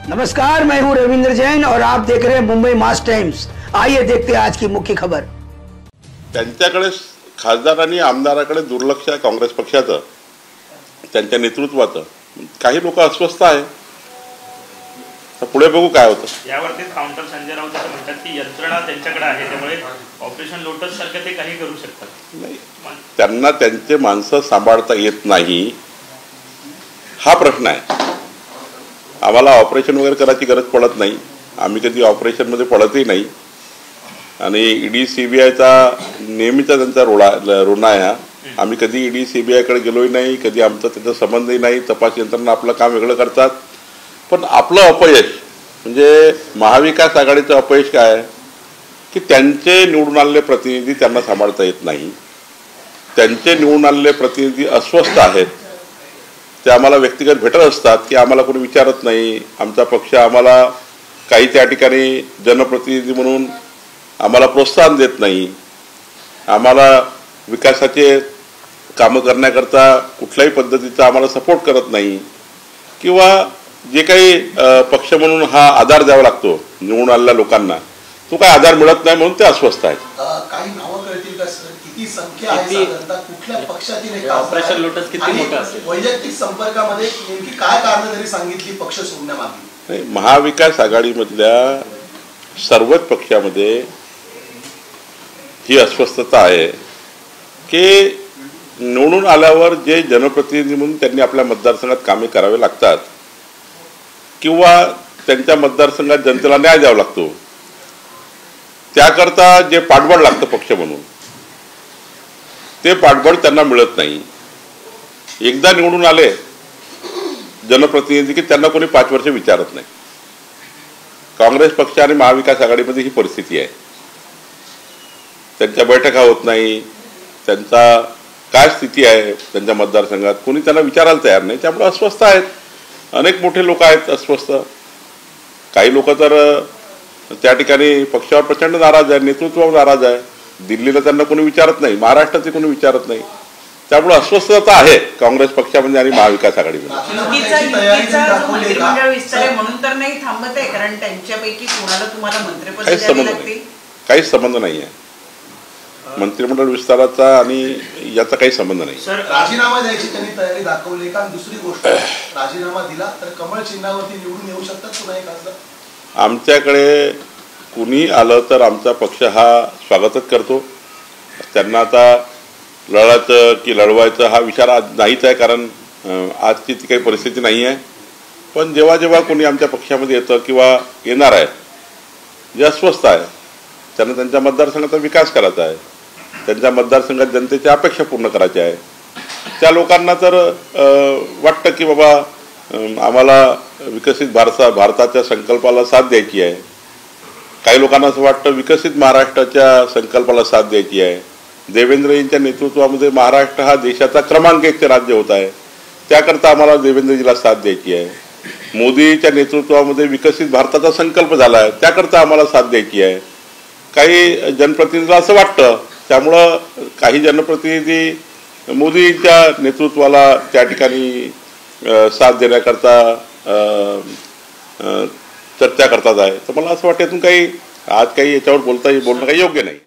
नमस्कार, मैं हूं रविंद्र जैन और आप देख रहे हैं मुंबई मास टाइम्स। आइए देखते हैं आज की मुख्य खबर। त्यांच्याकडे खासदार आणि आमदाराकडे दुर्लक्ष आहे काँग्रेस पक्षाचं, त्यांच्या नेतृत्वाचं। काही लोक अस्वस्थ आहे, तर पुढे बघू काय होतं। यावरती काउंटर संजय राऊत असं म्हणतात की यंत्रणा त्यांच्याकडे आहे, त्यामुळे ऑपरेशन लोटस सारखं ते काही करू शकतात। नाही, त्यांना त्यांचे माणसं सांभाळता येत नाही हा प्रश्न आहे। आम्हाला ऑपरेशन वगैरे करायची गरज पडत नाही, आम्ही कधी ऑपरेशनमध्ये पडतही नाही आणि ईडी सीबीआयचा नेहमीचा त्यांचा रोना आहे। आम्ही कधी ईडी सीबीआयकडे गेलोही नाही, कधी आमचा त्याचा संबंधही नाही। तपास यंत्रणा आपलं काम वेगळं करतात, पण आपलं अपयश म्हणजे महाविकास आघाडीचं अपयश काय आहे की त्यांचे निवडून आलेले प्रतिनिधी त्यांना सांभाळता येत नाही। त्यांचे निवडून आलेले प्रतिनिधी अस्वस्थ आहेत, ते आम्हाला व्यक्तिगत भेटत असतात की आम्हाला कोणी विचारत नाही, आमचा पक्ष आम्हाला काही त्या ठिकाणी जनप्रतिनिधी म्हणून आम्हाला प्रोत्साहन देत नाही, आम्हाला विकासाचे कामं करण्याकरता कुठल्याही पद्धतीचा आम्हाला सपोर्ट करत नाही, किंवा जे काही पक्ष म्हणून हा आधार द्यावा लागतो निवडून आलेल्या लोकांना, तो काही आधार मिळत नाही, म्हणून ते अस्वस्थ आहेत। काही नावं कळतील का सर? किती संख्या आहे साधारणतः? कुठल्या पक्षातील ऑपरेशन लोटस किती मोठं असेल? वैयक्तिक संपर्कामध्ये नेमकी काय कारण तरी सांगितली पक्ष सोडण्यामागे? महाविकास आघाडीमधल्या सर्वच पक्षामध्ये ही अस्वस्थता आहे की निवडून आल्यावर जे जनप्रतिनिधी म्हणून त्यांनी आपल्या मतदारसंघात कामे करावे लागतात किंवा त्यांच्या मतदारसंघात जनतेला न्याय द्यावा लागतो, त्याकरता जे पाठबळ लागतं पक्ष म्हणून, ते पाठबळ त्यांना मिळत नाही। एकदा निवडून आले जनप्रतिनिधी की त्यांना कोणी 5 वर्ष विचारत नाही। काँग्रेस पक्ष आणि महाविकास आघाडीमध्ये ही परिस्थिती आहे। त्यांच्या बैठका होत नाही, त्यांचा काय स्थिती आहे त्यांच्या मतदारसंघात कोणी त्यांना विचारायला तयार नाही, त्यामुळे अस्वस्थ आहेत। अनेक मोठे लोक आहेत अस्वस्थ। काही लोक तर त्या ठिकाणी पक्षावर प्रचंड नाराज आहे, नेतृत्वावर नाराज आहे। दिल्लीला त्यांना कोणी विचारत नाही, महाराष्ट्राचे कोणी विचारत नाही, त्यामुळे अस्वस्थता आहे काँग्रेस पक्षामध्ये आणि महाविकास आघाडीमध्ये। मंत्रिमंडळ विस्तार म्हणून तर नाही थांबत आहे, कारण त्यांच्यापैकी कोणाला तुम्हाला मंत्रिपद द्यावे लागते? काहीच संबंध नाही आहे मंत्रिमंडळ विस्ताराचा आणि याचा काही संबंध नाही। राजीनामा द्यायची त्यांनी तयारी दाखवली का? दुसरी गोष्ट, राजीनामा दिला तर कमळ चिन्हावरती निवडून येऊ शकतात पुन्हा एक खासदार? आमच्याकडे कुणी आलं तर आमचा पक्ष हा स्वागतच करतो। त्यांना आता लढायचं की लढवायचं हा विचार आज नाहीच आहे, कारण आजची ती काही परिस्थिती नाही आहे। पण जेव्हा जेव्हा कोणी आमच्या पक्षामध्ये येतं किंवा येणार आहे, जे अस्वस्थ आहे, त्यांना त्यांच्या मतदारसंघाचा विकास करायचा आहे, त्यांच्या मतदारसंघात जनतेच्या अपेक्षा पूर्ण करायच्या आहे, त्या लोकांना तर वाटतं की बाबा आम्हाला विकसित भारताच्या संकल्पाला साथ द्यायची आहे। काही लोकांना असं वाटतं विकसित महाराष्ट्राच्या संकल्पाला साथ द्यायची आहे। देवेंद्रजींच्या नेतृत्वामध्ये महाराष्ट्र हा देशाचा क्रमांक 1 राज्य होत आहे, त्याकरता आम्हाला देवेंद्रजीला साथ द्यायची आहे। मोदीच्या नेतृत्वामध्ये विकसित भारताचा संकल्प झाला आहे, त्याकरता आम्हाला साथ द्यायची आहे। काही जनप्रतिनिधीला असं वाटतं, त्यामुळं काही जनप्रतिनिधी मोदींच्या नेतृत्वाला त्या ठिकाणी साथ देण्याकरता चर्चा करतात आहे। तर मला असं वाटतं यातून काही आज काही याच्यावर बोलणं काही योग्य नाही।